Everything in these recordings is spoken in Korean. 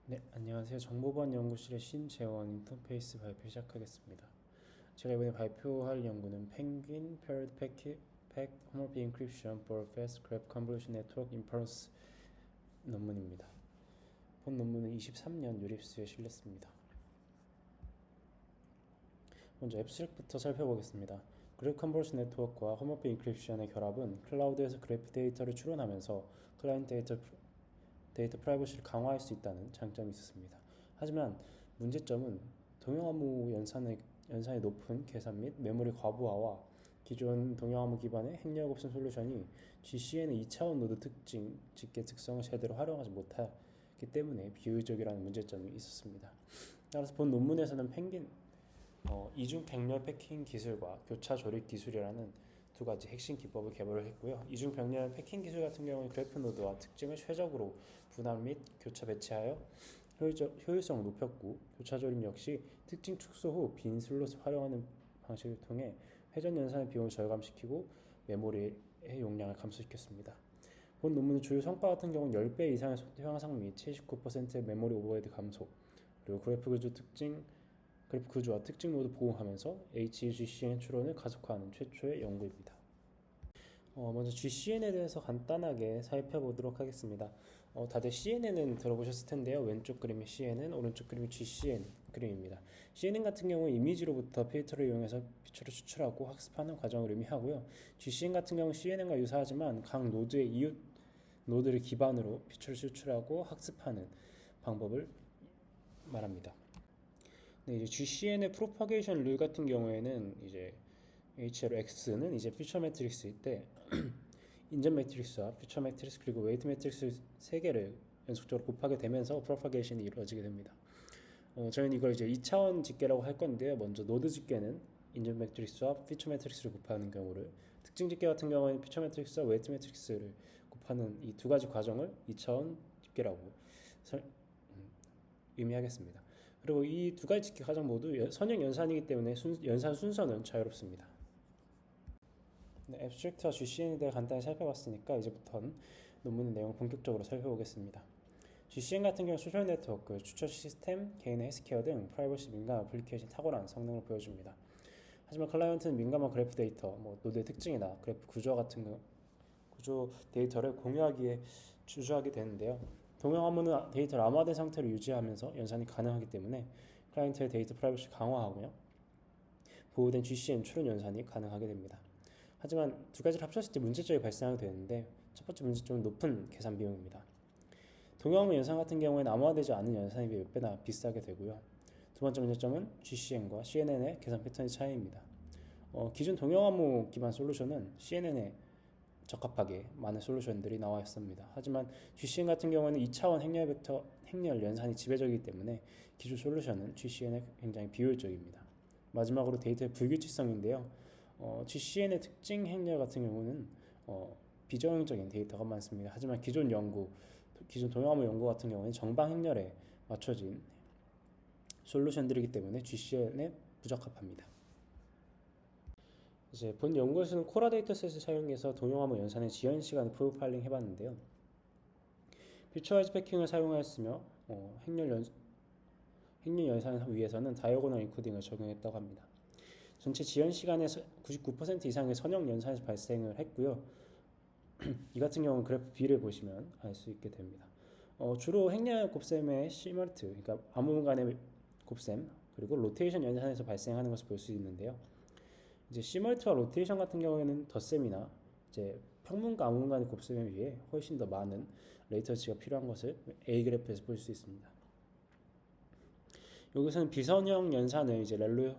네, 안녕하세요. 정보보안 연구실의 신재원 인터페이스 발표 시작하겠습니다. 제가 이번에 발표할 연구는 Penguin Paired Packet Homomorphic Encryption for Fast Graph Convolution Network Inference 논문입니다. 본 논문은 23년 유립수에 실렸습니다. 먼저 앱스트랙부터 살펴보겠습니다. 그래프 컨볼루션 네트워크와 홈오피 인크립션의 결합은 클라우드에서 그래프 데이터를 추론하면서 클라이언트 데이터 프라이버시를 강화할 수 있다는 장점이 있었습니다. 하지만 문제점은 동영암호 연산이 높은 계산 및 메모리 과부하와 기존 동영암호 기반의 핵력 없음 솔루션이 GCN의 2차원 노드 특징, 집계 특성을 제대로 활용하지 못하기 때문에 비효율적이라는 문제점이 있었습니다. 따라서 본 논문에서는 펭귄 이중 병렬 패킹 기술과 교차 조립 기술이라는 두 가지 핵심 기법을 개발을 했고요. 이중 병렬 패킹 기술 같은 경우는 그래프 노드와 특징을 최적으로 분할 및 교차 배치하여 효율성을 높였고, 교차 조립 역시 특징 축소 후 빈 슬롯을 활용하는 방식을 통해 회전 연산의 비용을 절감시키고 메모리의 용량을 감소시켰습니다. 본 논문의 주요 성과 같은 경우는 10배 이상의 속도 향상 및 79%의 메모리 오버헤드 감소, 그리고 그래프 구조와 특징 모두 보호하면서 HGCN 추론을 가속화하는 최초의 연구입니다. 먼저 GCN에 대해서 간단하게 살펴보도록 하겠습니다. 다들 CNN은 들어보셨을 텐데요. 왼쪽 그림이 CNN, 오른쪽 그림이 GCN 그림입니다. CNN 같은 경우는 이미지로부터 필터를 이용해서 피처를 추출하고 학습하는 과정을 의미하고요. GCN 같은 경우는 CNN과 유사하지만 각 노드의 이웃 노드를 기반으로 피처를 추출하고 학습하는 방법을 말합니다. 네, 이제 GCN의 프로파게이션 룰 같은 경우에는 이제 HLX는 이제 퓨처 매트릭스일 때 인전 매트릭스와 퓨처 매트릭스 그리고 웨이트 매트릭스 세 개를 연속적으로 곱하게 되면서 프로파게이션이 이루어지게 됩니다. 저희는 이걸 이제 2차원 집계라고 할 건데요. 먼저 노드 집계는 인전 매트릭스와 퓨처 매트릭스를 곱하는 경우를, 특징 집계 같은 경우에는 퓨처 매트릭스와 웨이트 매트릭스를 곱하는 이 두 가지 과정을 2차원 집계라고 의미하겠습니다. 그리고 이 두 가지 집계 과정 모두 선형 연산이기 때문에 연산 순서는 자유롭습니다. 네, 앱스트랙트와 GCN에 대해 간단히 살펴봤으니까 이제부터는 논문의 내용을 본격적으로 살펴보겠습니다. GCN 같은 경우 소셜 네트워크, 추천 시스템, 개인의 헬스케어 등 프라이버시 민감 애플리케이션 탁월한 성능을 보여줍니다. 하지만 클라이언트는 민감한 그래프 데이터, 노드의 특징이나 그래프 구조 같은 구조 데이터를 공유하기에 주저하게 되는데요. 동영 업무는 데이터를 암호화된 상태로 유지하면서 연산이 가능하기 때문에 클라이언트의 데이터 프라이버시 강화하고요. 보호된 GCN 추론 연산이 가능하게 됩니다. 하지만 두 가지를 합쳤을 때 문제점이 발생하게 되는데, 첫 번째 문제점은 높은 계산 비용입니다. 동영암호 연산 같은 경우에는 암호화되지 않은 연산에 비해 몇 배나 비싸게 되고요. 두 번째 문제점은 GCN과 CNN의 계산 패턴의 차이입니다. 기존 동영암호 기반 솔루션은 CNN에 적합하게 많은 솔루션들이 나와 있습니다. 하지만 GCN 같은 경우는 2차원 행렬 연산이 지배적이기 때문에 기존 솔루션은 GCN에 굉장히 비효율적입니다. 마지막으로 데이터의 불규칙성인데요. GCN의 특징 행렬 같은 경우는 비정형적인 데이터가 많습니다. 하지만 기존 동영암호 연구 같은 경우는 정방 행렬에 맞춰진 솔루션들이기 때문에 GCN에 부적합합니다. 이제 본 연구에서는 코라 데이터셋을 사용해서 동영암호 연산의 지연 시간을 프로파일링 해봤는데요. 퓨처와이즈 패킹을 사용하였으며 행렬 연산을 위해서는 다이어고널 인코딩을 적용했다고 합니다. 전체 지연 시간의 99% 이상의 선형 연산에서 발생을 했고요. 이 같은 경우는 그래프 B를 보시면 알 수 있게 됩니다. 주로 행렬 곱셈의 시멀트, 그러니까 암호문 간의 곱셈, 그리고 로테이션 연산에서 발생하는 것을 볼 수 있는데요. 이제 시멀트와 로테이션 같은 경우에는 덧셈이나 이제 평문과 암호문 간의 곱셈에 비해 훨씬 더 많은 레이턴시가 필요한 것을 A 그래프에서 볼 수 있습니다. 여기서는 비선형 연산을 이제 렐루를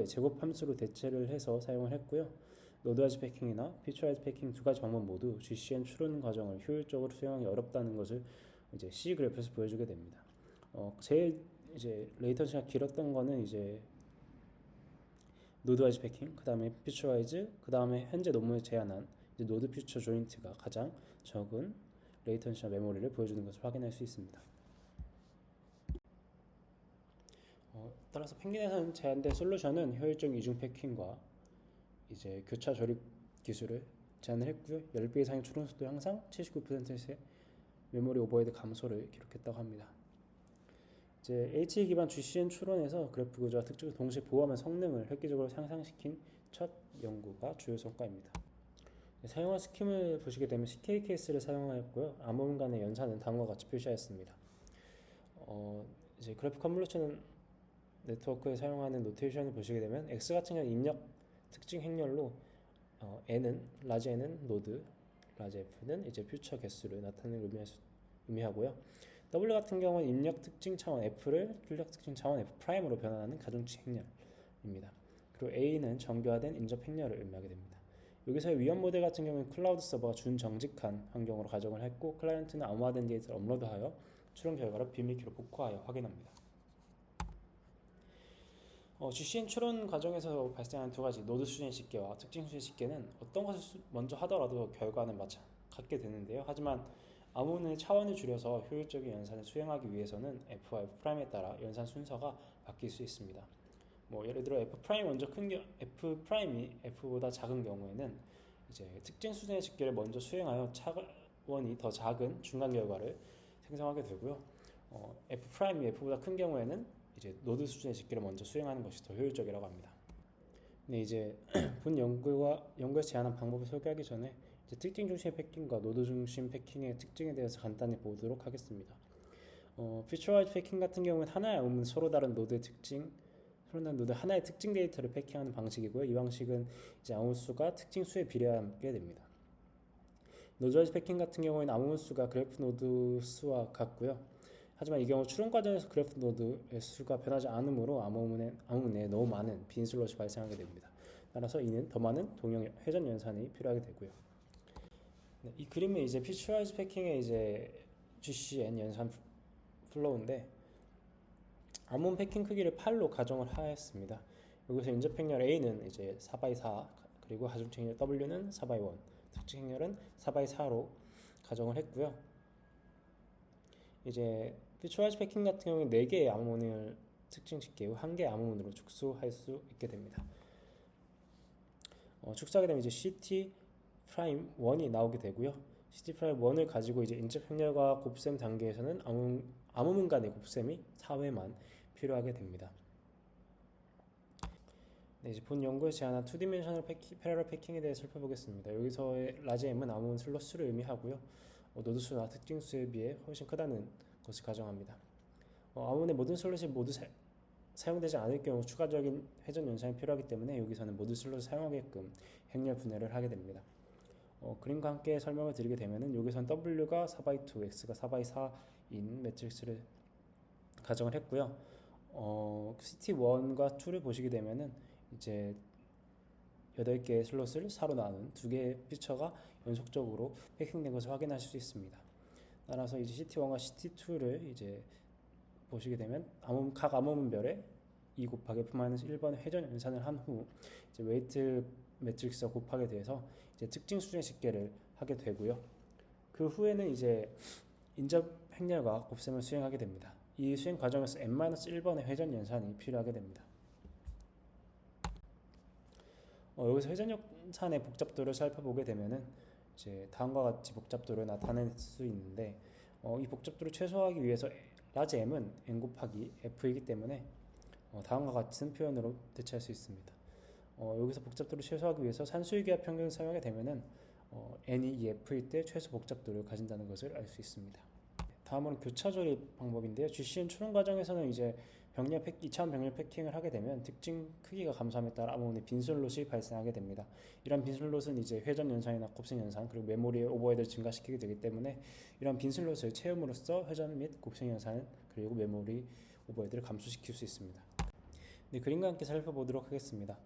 제곱 함수로 대체를 해서 사용을 했고요. 노드와이즈 패킹이나 피처와이즈 패킹 두 가지 방법 모두 GCN 추론 과정을 효율적으로 수행하기 어렵다는 것을 이제 C 그래프에서 보여주게 됩니다. 제일 이제 레이턴시가 길었던 거는 이제 노드와이즈 패킹, 그 다음에 피처와이즈, 그 다음에 현재 논문에 제안한 이제 노드 퓨처 조인트가 가장 적은 레이턴시와 메모리를 보여주는 것을 확인할 수 있습니다. 따라서 펭귄에서는 제한된 솔루션은 효율적 이중 패킹과 이제 교차 조립 기술을 제안을 했고요. 10배 이상의 추론 속도 향상, 79%의 메모리 오버헤드 감소를 기록했다고 합니다. 이제 HA 기반 GCN 추론에서 그래프 구조와 특징을 동시에 보호하면 성능을 획기적으로 향상시킨 첫 연구가 주요 성과입니다. 사용한 스킴을 보시게 되면 CKKS를 사용하였고요. 암호문 간의 연산은 다음과 같이 표시하였습니다. 이제 그래프 컨볼루션 네트워크에 사용하는 노테이션을 보시게 되면 X 같은 경우는 입력 특징 행렬로 N은 라지 N은 노드, 라지 F는 이제 퓨처 개수를 나타내는 걸 의미하고요. W 같은 경우는 입력 특징 차원 F를 출력 특징 차원 F 프라임으로 변환하는 가중치 행렬입니다. 그리고 A는 정교화된 인접 행렬을 의미하게 됩니다. 여기서의 위험 모델 같은 경우는 클라우드 서버가 준정직한 환경으로 가정을 했고 클라이언트는 암호화된 데이터를 업로드하여 추론 결과를 비밀키로 복구하여 확인합니다. GCN 추론 과정에서 발생하는 두 가지 노드 수준의 집계와 특징 수준의 집계는 어떤 것을 먼저 하더라도 결과는 같게 되는데요. 하지만 암호문의 차원을 줄여서 효율적인 연산을 수행하기 위해서는 F와 F'에 따라 연산 순서가 바뀔 수 있습니다. 예를 들어 F'이 먼저 F'이 F보다 작은 경우에는 이제 특징 수준의 집계를 먼저 수행하여 차원이 더 작은 중간 결과를 생성하게 되고요. F'이 F보다 큰 경우에는 이제 노드 수준의 집계를 먼저 수행하는 것이 더 효율적이라고 합니다. 근데 이제 본 연구에서 제안한 방법을 소개하기 전에 이제 특징 중심 패킹과 노드 중심 패킹의 특징에 대해서 간단히 보도록 하겠습니다. 피처라이즈 패킹 같은 경우는 하나의 암호문 서로 다른 노드 하나의 특징 데이터를 패킹하는 방식이고요. 이 방식은 이제 암호문 수가 특징 수에 비례하게 됩니다. 노드와이즈 패킹 같은 경우에는 암호문 수가 그래프 노드 수와 같고요. 하지만 이 경우 추론 과정에서 그래프 노드의 수가 변하지 않으므로 암호문에 너무 많은 빈 슬롯이 발생하게 됩니다. 따라서 이는 더 많은 동형 회전 연산이 필요하게 되고요. 이 그림은 이제 피처라이즈 패킹의 이제 GCN 연산 플로우인데 암호문 패킹 크기를 8로 가정을 하였습니다. 여기서 인접 행렬 A는 이제 4x4 그리고 가중치 행렬 W는 4x1 특징 행렬은 4x4로 가정을 했고요. 이제 피처라이즈 패킹 같은 경우는 4개의 암호문을 특징 집계 후 1개의 암호문으로 축소할 수 있게 됩니다. 축소하게 되면 이제 CT 프라임 1이 나오게 되고요. CT 프라임 1을 가지고 이제 인접 행렬과 곱셈 단계에서는 암호문 간의 곱셈이 4회만 필요하게 됩니다. 네, 이제 본 연구에서 제안한 2디멘셔널 패러럴 패킹에 대해 살펴보겠습니다. 여기서의 라지 M은 암호문 슬롯 수를 의미하고요. 노드 수나 특징 수에 비해 훨씬 크다는 것을 가정합니다. 암호문의 모든 슬롯이 모두 사용되지 않을 경우 추가적인 회전 연산이 필요하기 때문에 여기서는 모든 슬롯을 사용하게끔 행렬 분해를 하게 됩니다. 그림과 함께 설명을 드리게 되면은 여기서는 W가 4x2, X가 4x4인 매트릭스를 가정을 했고요. CT1과 2를 보시게 되면은 이제 8개의 슬롯을 4로 나눈 2개의 피처가 연속적으로 패킹된 것을 확인하실 수 있습니다. 따라서 이제 CT1과 CT2를 이제 보시게 되면 각 암호문별에 2 곱하기 F-1번의 회전 연산을 한 후 이제 웨이트 매트릭스와 곱하게 돼서 이제 특징 수준의 집계를 하게 되고요. 그 후에는 이제 인접 행렬과 곱셈을 수행하게 됩니다. 이 수행 과정에서 N-1번의 회전 연산이 필요하게 됩니다. 여기서 회전 연산의 복잡도를 살펴보게 되면은 이제 다음과 같이 복잡도를 나타낼 수 있는데 이 복잡도를 최소화하기 위해서 라지 M은 N 곱하기 F이기 때문에 다음과 같은 표현으로 대체할 수 있습니다. 여기서 복잡도를 최소화하기 위해서 산수유기합 평균을 사용하게 되면은 N이 2F일 때 최소 복잡도를 가진다는 것을 알 수 있습니다. 다음으로 교차 조립 방법인데요. GCN 추론 과정에서는 이제 2차원 병렬 패킹을 하게 되면 특징 크기가 감소함에 따라 암호문의 빈슬롯이 발생하게 됩니다. 이런 빈슬롯은 이제 회전 연산이나 곱셈 연산 그리고 메모리의 오버헤드를 증가시키게 되기 때문에 이런 빈슬롯을 채움으로써 회전 및 곱셈 연산 그리고 메모리 오버헤드를 감소시킬 수 있습니다. 네, 그림과 함께 살펴보도록 하겠습니다.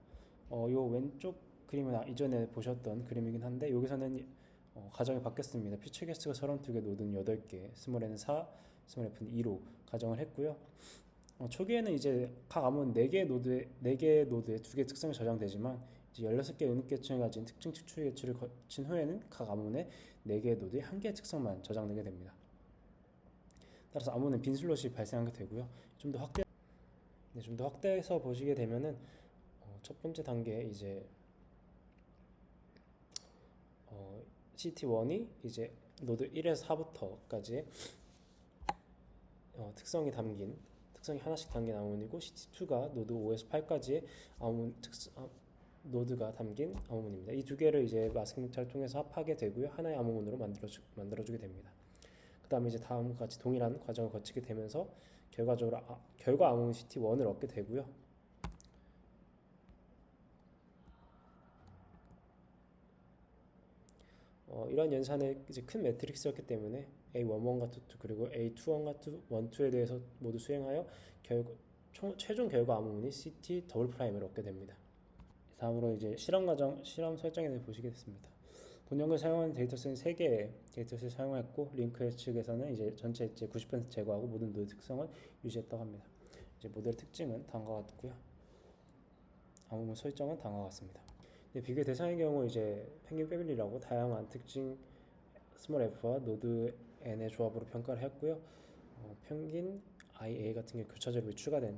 요 왼쪽 그림은 이전에 보셨던 그림이긴 한데 여기서는 가정이 바뀌었습니다. 피처 개수가 32개, 노드는 8개, 스몰 n은 4, 스몰 f는 2로 가정을 했고요. 초기에는 이제 각 암호는 4개의 노드에 2개의 특성이 저장되지만 이제 16개의 은입계층을 가진 특징 추출 계층을 거친 후에는 각 암호문에 4개의 노드에 1개의 특성만 저장되게 됩니다. 따라서 암호는 빈 슬롯이 발생하게 되고요. 좀 더 확대해서 보시게 되면은 첫 번째 단계에 이제 CT1이 이제 노드 1에서 4부터까지 특성이 하나씩 담긴 암호문이고, CT2가 노드 5에서 8까지의 노드가 담긴 암호문입니다. 이 두 개를 이제 마스킹 립타를 통해서 합하게 되고요, 하나의 암호문으로 만들어주게 됩니다. 그 다음에 이제 다음과 같이 동일한 과정을 거치게 되면서 결과적으로 결과 암호문 CT1을 얻게 되고요. 이런 연산의 이제 큰 매트릭스였기 때문에 A11과 22 그리고 A21과 12에 대해서 모두 수행하여 최종 결과 암호문이 CT 더블 프라임을 얻게 됩니다. 다음으로 이제 실험 설정에 대해 보시겠습니다. 본연을 사용하는 데이터셋은 3개의 데이터셋을 사용했고, 링크 측에서는 이제 전체 90% 제거하고 모든 노드 특성을 유지했다고 합니다. 이제 모델 특징은 다음과 같고요. 암호문 설정은 다음과 같습니다. 비교 대상의 경우 이제 펭귄 패밀리라고 다양한 특징 스몰 f와 노드 n의 조합으로 평가를 했고요. 평균 IA 같은 게 교차적으로 추가된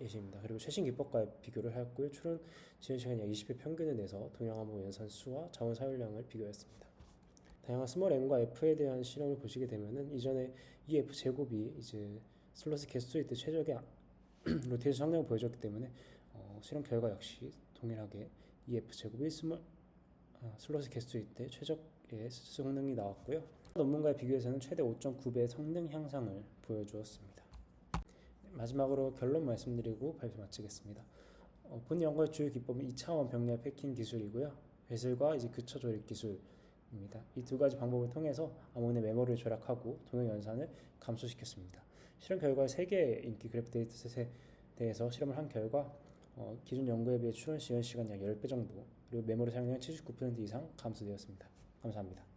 예시입니다. 그리고 최신 기법과 비교를 했고요. 추론 지연 시간 약 20회 평균을 내서 동양 암호 연산 수와 자원 사용량을 비교했습니다. 다양한 스몰 n과 f에 대한 실험을 보시게 되면은 이전에 이 f 제곱이 이제 슬롯 개수일 때 최적의 로테이션 성능을 보여줬기 때문에 실험 결과 역시 동일하게 EF 제곱이 슬롯 개수일 때 최적의 성능이 나왔고요. 논문과의 비교에서는 최대 5.9배 성능 향상을 보여주었습니다. 마지막으로 결론 말씀드리고 발표 마치겠습니다. 본 연구의 주요 기법은 2차원 병렬 패킹 기술이고요. 베슬과 이제 그처 조립 기술입니다. 이 두 가지 방법을 통해서 암호문의 메모리를 조락하고 동영 연산을 감소시켰습니다. 실험 결과 3개의 인기 그래프 데이터셋에 대해서 실험을 한 결과 기존 연구에 비해 추론 지연 시간 약 10배 정도, 그리고 메모리 사용량 79% 이상 감소되었습니다. 감사합니다.